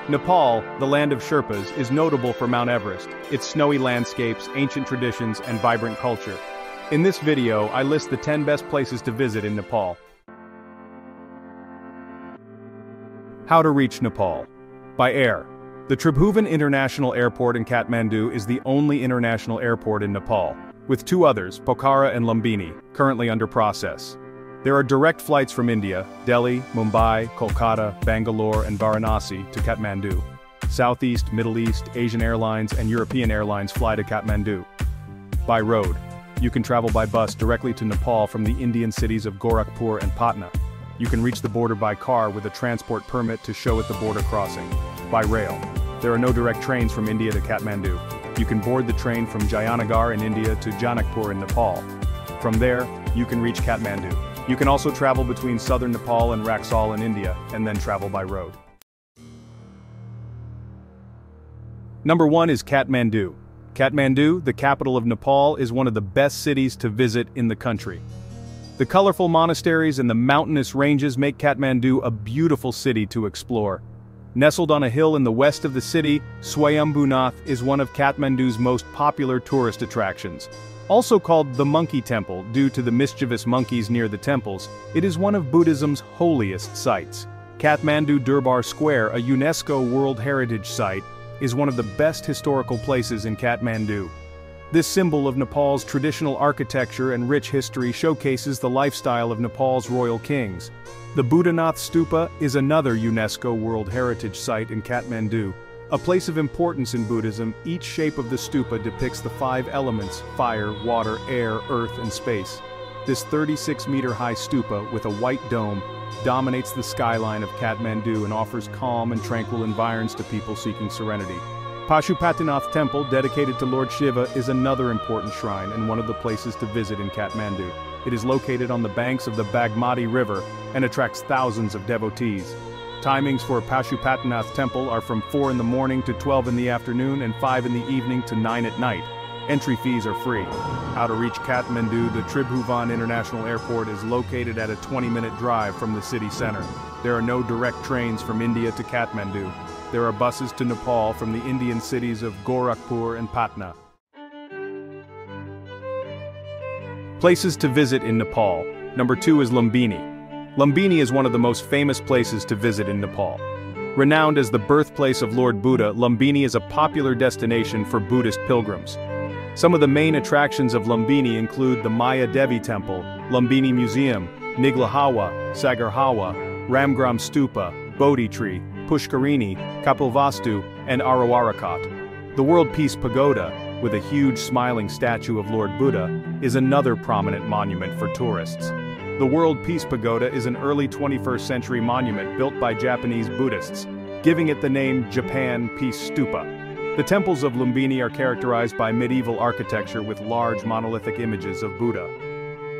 Nepal, the land of Sherpas, is notable for Mount Everest, its snowy landscapes, ancient traditions, and vibrant culture. In this video, I list the 10 best places to visit in Nepal. How to reach Nepal. By air. The Tribhuvan International Airport in Kathmandu is the only international airport in Nepal, with two others, Pokhara and Lumbini, currently under process. There are direct flights from India, Delhi, Mumbai, Kolkata, Bangalore, and Varanasi to Kathmandu. Southeast, Middle East, Asian Airlines, and European Airlines fly to Kathmandu. By road. You can travel by bus directly to Nepal from the Indian cities of Gorakhpur and Patna. You can reach the border by car with a transport permit to show at the border crossing. By rail. There are no direct trains from India to Kathmandu. You can board the train from Jayanagar in India to Janakpur in Nepal. From there, you can reach Kathmandu. You can also travel between southern Nepal and Raxaul in India, and then travel by road. Number 1 is Kathmandu. Kathmandu, the capital of Nepal, is one of the best cities to visit in the country. The colorful monasteries and the mountainous ranges make Kathmandu a beautiful city to explore. Nestled on a hill in the west of the city, Swayambhunath is one of Kathmandu's most popular tourist attractions. Also called the Monkey Temple due to the mischievous monkeys near the temples, it is one of Buddhism's holiest sites. Kathmandu Durbar Square, a UNESCO World Heritage Site, is one of the best historical places in Kathmandu. This symbol of Nepal's traditional architecture and rich history showcases the lifestyle of Nepal's royal kings. The Buddhanath Stupa is another UNESCO World Heritage Site in Kathmandu. A place of importance in Buddhism, each shape of the stupa depicts the 5 elements: fire, water, air, earth, and space. This 36-meter-high stupa, with a white dome, dominates the skyline of Kathmandu and offers calm and tranquil environs to people seeking serenity. Pashupatinath Temple, dedicated to Lord Shiva, is another important shrine and one of the places to visit in Kathmandu. It is located on the banks of the Bagmati River and attracts thousands of devotees. Timings for Pashupatinath Temple are from 4 in the morning to 12 in the afternoon and 5 in the evening to 9 at night. Entry fees are free. How to reach Kathmandu. The Tribhuvan International Airport is located at a 20-minute drive from the city center. There are no direct trains from India to Kathmandu. There are buses to Nepal from the Indian cities of Gorakhpur and Patna. Places to visit in Nepal. Number 2 is Lumbini. Lumbini is one of the most famous places to visit in Nepal. Renowned as the birthplace of Lord Buddha, Lumbini is a popular destination for Buddhist pilgrims. Some of the main attractions of Lumbini include the Maya Devi Temple, Lumbini Museum, Niglahawa, Sagarhawa, Ramgram Stupa, Bodhi Tree, Pushkarini, Kapilvastu, and Arawarakat. The World Peace Pagoda, with a huge smiling statue of Lord Buddha, is another prominent monument for tourists. The World Peace Pagoda is an early 21st century monument built by Japanese Buddhists, giving it the name Japan Peace Stupa. The temples of Lumbini are characterized by medieval architecture with large monolithic images of Buddha.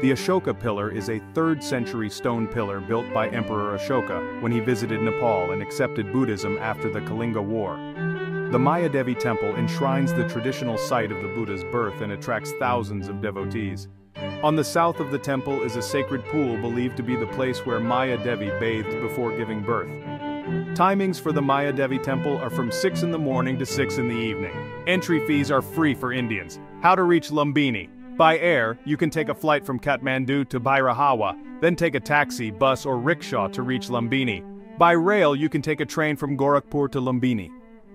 The Ashoka Pillar is a 3rd century stone pillar built by Emperor Ashoka when he visited Nepal and accepted Buddhism after the Kalinga War. The Maya Devi Temple enshrines the traditional site of the Buddha's birth and attracts thousands of devotees. On the south of the temple is a sacred pool believed to be the place where Maya Devi bathed before giving birth. Timings for the Maya Devi Temple are from 6 in the morning to 6 in the evening. Entry fees are free for Indians. How to reach Lumbini. By air, you can take a flight from Kathmandu to Bhairahawa, then take a taxi, bus, or rickshaw to reach Lumbini. By rail, you can take a train from Gorakhpur to Lumbini.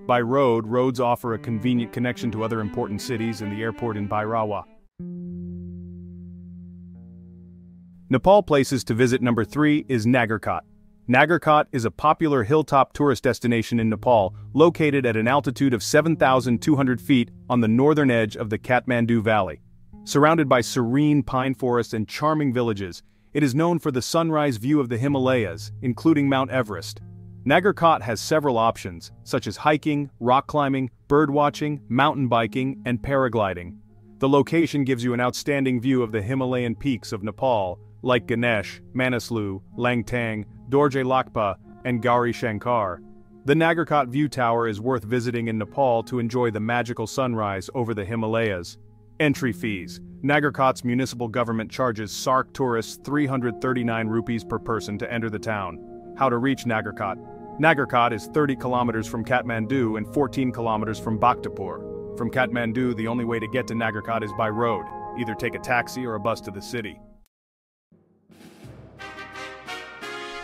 By road, roads offer a convenient connection to other important cities and the airport in Bhairawa. Nepal places to visit. Number 3 is Nagarkot. Nagarkot is a popular hilltop tourist destination in Nepal, located at an altitude of 7,200 feet on the northern edge of the Kathmandu Valley. Surrounded by serene pine forests and charming villages, it is known for the sunrise view of the Himalayas, including Mount Everest. Nagarkot has several options, such as hiking, rock climbing, birdwatching, mountain biking, and paragliding. The location gives you an outstanding view of the Himalayan peaks of Nepal, like Ganesh, Manaslu, Langtang, Dorje Lakpa, and Gauri Shankar. The Nagarkot View Tower is worth visiting in Nepal to enjoy the magical sunrise over the Himalayas. Entry fees. Nagarkot's municipal government charges Sark tourists 339 rupees per person to enter the town. How to reach Nagarkot. Nagarkot is 30 kilometers from Kathmandu and 14 kilometers from Bhaktapur. From Kathmandu, the only way to get to Nagarkot is by road. Either take a taxi or a bus to the city.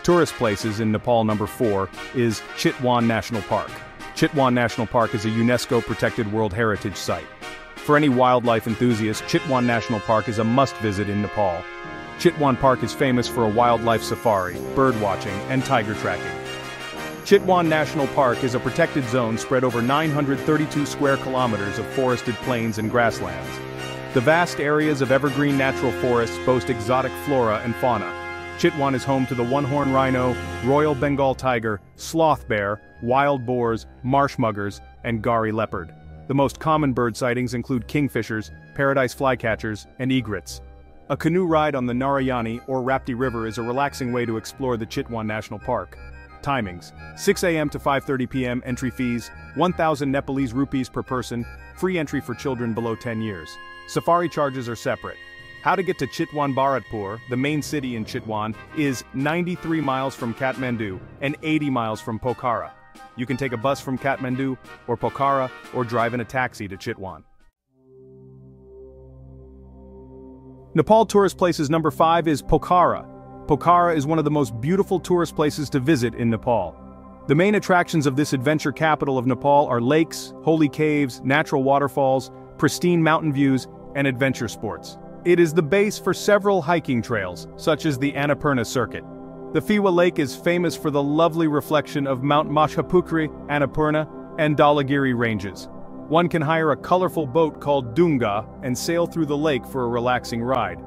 Tourist places in Nepal. Number 4 is Chitwan National Park. Chitwan National Park is a UNESCO-protected World Heritage Site. For any wildlife enthusiast, Chitwan National Park is a must-visit in Nepal. Chitwan Park is famous for a wildlife safari, bird watching, and tiger tracking. Chitwan National Park is a protected zone spread over 932 square kilometers of forested plains and grasslands. The vast areas of evergreen natural forests boast exotic flora and fauna. Chitwan is home to the one-horned rhino, Royal Bengal tiger, sloth bear, wild boars, marsh muggers, and Gari leopard. The most common bird sightings include kingfishers, paradise flycatchers, and egrets. A canoe ride on the Narayani or Rapti River is a relaxing way to explore the Chitwan National Park. Timings: 6 a.m. to 5:30 p.m. Entry fees: 1,000 Nepalese rupees per person, free entry for children below 10 years. Safari charges are separate. How to get to Chitwan. Bharatpur, the main city in Chitwan, is 93 miles from Kathmandu and 80 miles from Pokhara. You can take a bus from Kathmandu or Pokhara or drive in a taxi to Chitwan. Nepal Tourist Places. Number 5 is Pokhara. Pokhara is one of the most beautiful tourist places to visit in Nepal. The main attractions of this adventure capital of Nepal are lakes, holy caves, natural waterfalls, pristine mountain views, and adventure sports. It is the base for several hiking trails, such as the Annapurna Circuit. The Fiwa Lake is famous for the lovely reflection of Mount Mashapukri, Annapurna, and Dhalagiri ranges. One can hire a colorful boat called Dunga and sail through the lake for a relaxing ride.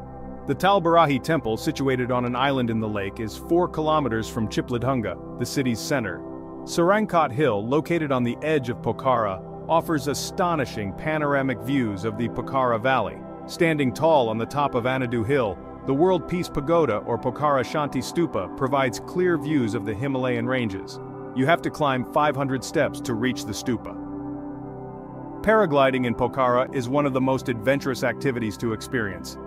The Talbarahi Temple, situated on an island in the lake, is 4 kilometers from Chipladhunga, the city's center. Sarangkot Hill, located on the edge of Pokhara, offers astonishing panoramic views of the Pokhara Valley. Standing tall on the top of Anadu Hill, the World Peace Pagoda or Pokhara Shanti Stupa provides clear views of the Himalayan ranges. You have to climb 500 steps to reach the stupa. Paragliding in Pokhara is one of the most adventurous activities to experience.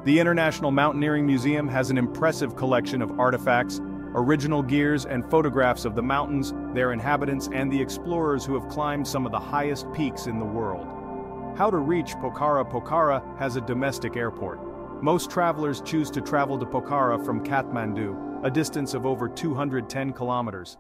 The International Mountaineering Museum has an impressive collection of artifacts, original gears, and photographs of the mountains, their inhabitants, and the explorers who have climbed some of the highest peaks in the world. How to reach Pokhara. Pokhara has a domestic airport. Most travelers choose to travel to Pokhara from Kathmandu, a distance of over 210 kilometers.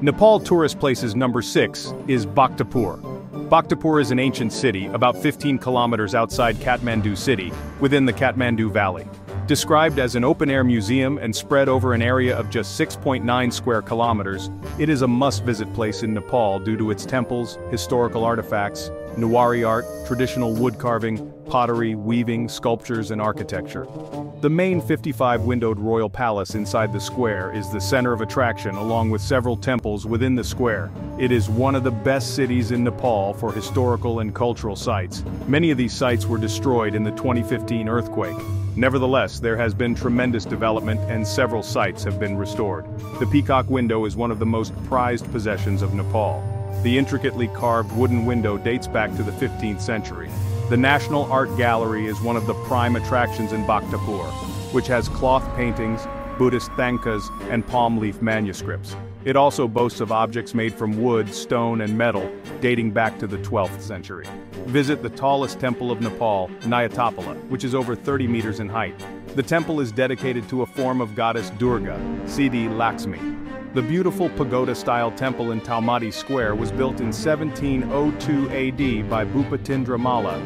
Nepal Tourist Places. Number 6 is Bhaktapur. Bhaktapur is an ancient city, about 15 kilometers outside Kathmandu city, within the Kathmandu Valley. Described as an open-air museum and spread over an area of just 6.9 square kilometers, it is a must-visit place in Nepal due to its temples, historical artifacts, Newari art, traditional wood carving, pottery, weaving, sculptures, and architecture. The main 55-windowed royal palace inside the square is the center of attraction along with several temples within the square. It is one of the best cities in Nepal for historical and cultural sites. Many of these sites were destroyed in the 2015 earthquake. Nevertheless, there has been tremendous development and several sites have been restored. The Peacock Window is one of the most prized possessions of Nepal. The intricately carved wooden window dates back to the 15th century. The National Art Gallery is one of the prime attractions in Bhaktapur, which has cloth paintings, Buddhist thangkas, and palm leaf manuscripts. It also boasts of objects made from wood, stone, and metal, dating back to the 12th century. Visit the tallest temple of Nepal, Nyatapala, which is over 30 meters in height. The temple is dedicated to a form of goddess Durga, Siddhi Lakshmi. The beautiful pagoda-style temple in Talmadi Square was built in 1702 AD by Bhupatindra Malla.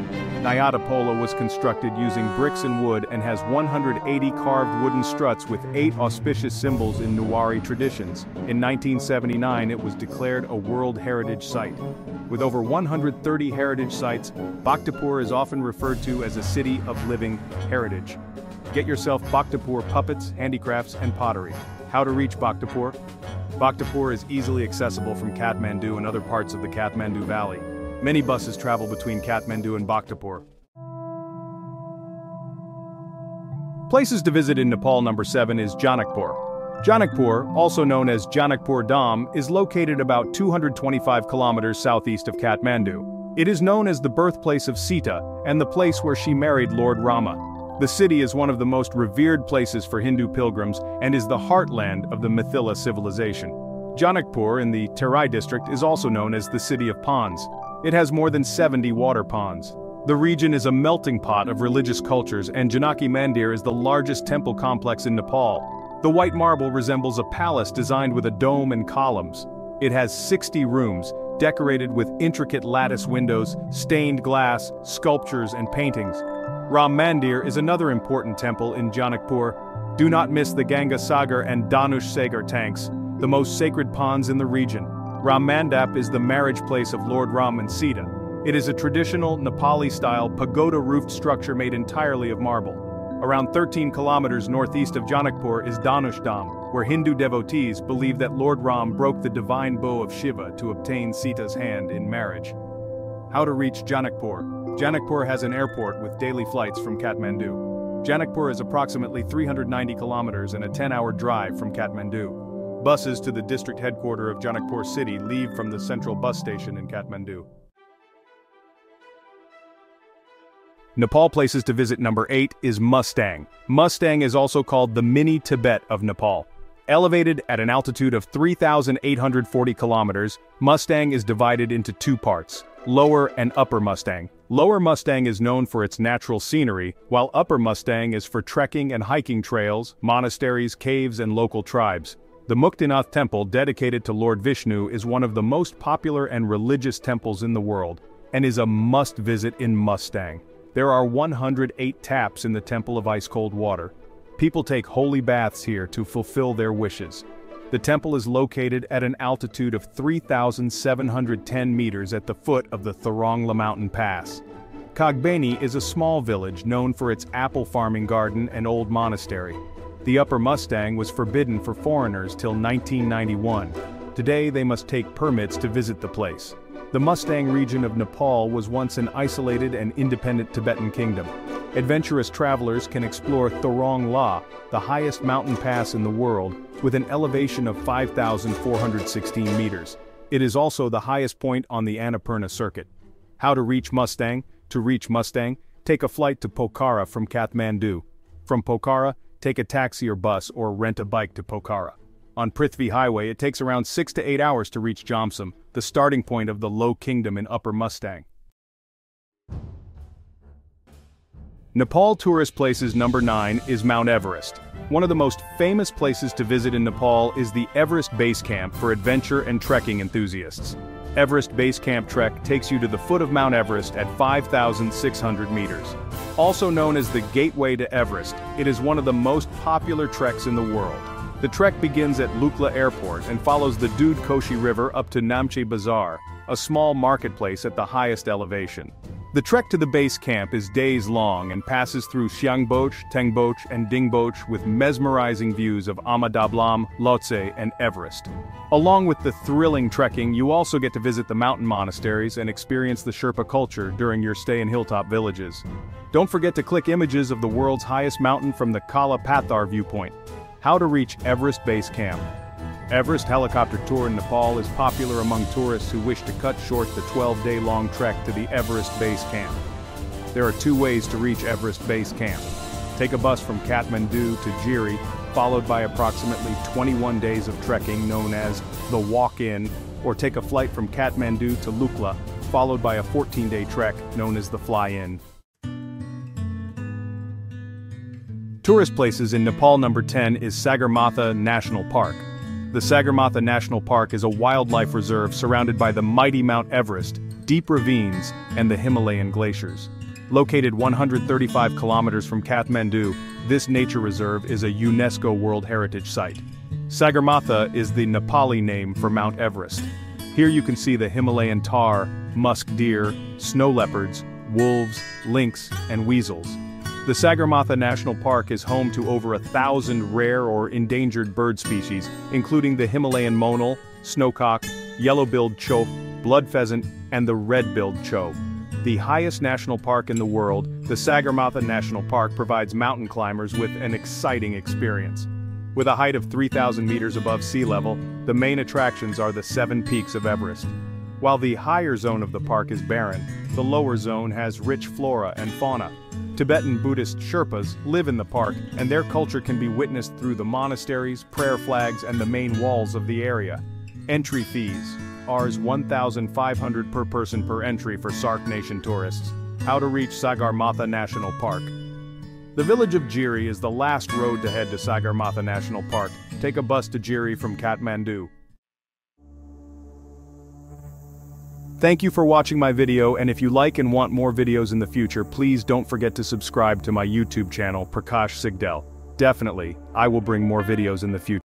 Nyatapala was constructed using bricks and wood and has 180 carved wooden struts with 8 auspicious symbols in Newari traditions. In 1979, it was declared a World Heritage Site. With over 130 heritage sites, Bhaktapur is often referred to as a city of living heritage. Get yourself Bhaktapur puppets, handicrafts, and pottery. How to reach Bhaktapur? Bhaktapur is easily accessible from Kathmandu and other parts of the Kathmandu Valley. Many buses travel between Kathmandu and Bhaktapur. Places to visit in Nepal. Number 7 is Janakpur. Janakpur, also known as Janakpur Dham, is located about 225 kilometers southeast of Kathmandu. It is known as the birthplace of Sita and the place where she married Lord Rama. The city is one of the most revered places for Hindu pilgrims and is the heartland of the Mithila civilization. Janakpur in the Terai district is also known as the City of Ponds. It has more than 70 water ponds. The region is a melting pot of religious cultures, and Janaki Mandir is the largest temple complex in Nepal. The white marble resembles a palace designed with a dome and columns. It has 60 rooms, decorated with intricate lattice windows, stained glass, sculptures, and paintings. Ram Mandir is another important temple in Janakpur. Do not miss the Ganga Sagar and Danush Sagar tanks, the most sacred ponds in the region. Ram Mandap is the marriage place of Lord Ram and Sita. It is a traditional Nepali-style pagoda-roofed structure made entirely of marble. Around 13 kilometers northeast of Janakpur is Danush Dham, where Hindu devotees believe that Lord Ram broke the divine bow of Shiva to obtain Sita's hand in marriage. How to reach Janakpur. Janakpur has an airport with daily flights from Kathmandu. Janakpur is approximately 390 kilometers and a 10-hour drive from Kathmandu. Buses to the district headquarters of Janakpur city leave from the central bus station in Kathmandu. Nepal places to visit. Number 8 is Mustang. Mustang is also called the mini Tibet of Nepal. Elevated at an altitude of 3,840 kilometers, Mustang is divided into two parts: Lower and Upper Mustang. Lower Mustang is known for its natural scenery, while Upper Mustang is for trekking and hiking trails, monasteries, caves, and local tribes. The Muktinath temple dedicated to Lord Vishnu is one of the most popular and religious temples in the world, and is a must-visit in Mustang. There are 108 taps in the temple of ice-cold water. People take holy baths here to fulfill their wishes. The temple is located at an altitude of 3,710 meters at the foot of the Thorongla Mountain Pass. Kagbeni is a small village known for its apple farming garden and old monastery. The Upper Mustang was forbidden for foreigners till 1991. Today they must take permits to visit the place. The Mustang region of Nepal was once an isolated and independent Tibetan kingdom. Adventurous travelers can explore Thorong La, the highest mountain pass in the world, with an elevation of 5,416 meters. It is also the highest point on the Annapurna circuit. How to reach Mustang? To reach Mustang, take a flight to Pokhara from Kathmandu. From Pokhara, take a taxi or bus or rent a bike to Pokhara. On Prithvi Highway, it takes around 6 to 8 hours to reach Jomsom, the starting point of the Low Kingdom in Upper Mustang. Nepal Tourist Places. Number 9 is Mount Everest. One of the most famous places to visit in Nepal is the Everest Base Camp for adventure and trekking enthusiasts. Everest Base Camp Trek takes you to the foot of Mount Everest at 5,600 meters. Also known as the Gateway to Everest, it is one of the most popular treks in the world. The trek begins at Lukla Airport and follows the Dudh Koshi River up to Namche Bazaar, a small marketplace at the highest elevation. The trek to the base camp is days long and passes through Xiangboch, Tengboch, and Dingboch with mesmerizing views of Amadablam, Lhotse, and Everest. Along with the thrilling trekking, you also get to visit the mountain monasteries and experience the Sherpa culture during your stay in hilltop villages. Don't forget to click images of the world's highest mountain from the Kala Pathar viewpoint. How to reach Everest Base Camp. Everest helicopter tour in Nepal is popular among tourists who wish to cut short the 12-day-long trek to the Everest Base Camp. There are two ways to reach Everest Base Camp. Take a bus from Kathmandu to Jiri, followed by approximately 21 days of trekking known as the Walk-In, or take a flight from Kathmandu to Lukla, followed by a 14-day trek known as the Fly-In. Tourist places in Nepal. Number 10 is Sagarmatha National Park. The Sagarmatha National Park is a wildlife reserve surrounded by the mighty Mount Everest, deep ravines, and the Himalayan glaciers. Located 135 kilometers from Kathmandu, this nature reserve is a UNESCO World Heritage Site. Sagarmatha is the Nepali name for Mount Everest. Here you can see the Himalayan tahr, musk deer, snow leopards, wolves, lynx, and weasels. The Sagarmatha National Park is home to over 1,000 rare or endangered bird species, including the Himalayan monal, snowcock, yellow-billed chope, blood pheasant, and the red-billed chope. The highest national park in the world, the Sagarmatha National Park provides mountain climbers with an exciting experience. With a height of 3,000 meters above sea level, the main attractions are the 7 peaks of Everest. While the higher zone of the park is barren, the lower zone has rich flora and fauna. Tibetan Buddhist Sherpas live in the park, and their culture can be witnessed through the monasteries, prayer flags, and the main walls of the area. Entry fees. Rs 1,500 per person per entry for Sark Nation tourists. How to reach Sagarmatha National Park. The village of Jiri is the last road to head to Sagarmatha National Park. Take a bus to Jiri from Kathmandu. Thank you for watching my video, and if you like and want more videos in the future, please don't forget to subscribe to my YouTube channel, Prakash Sigdel. Definitely, I will bring more videos in the future.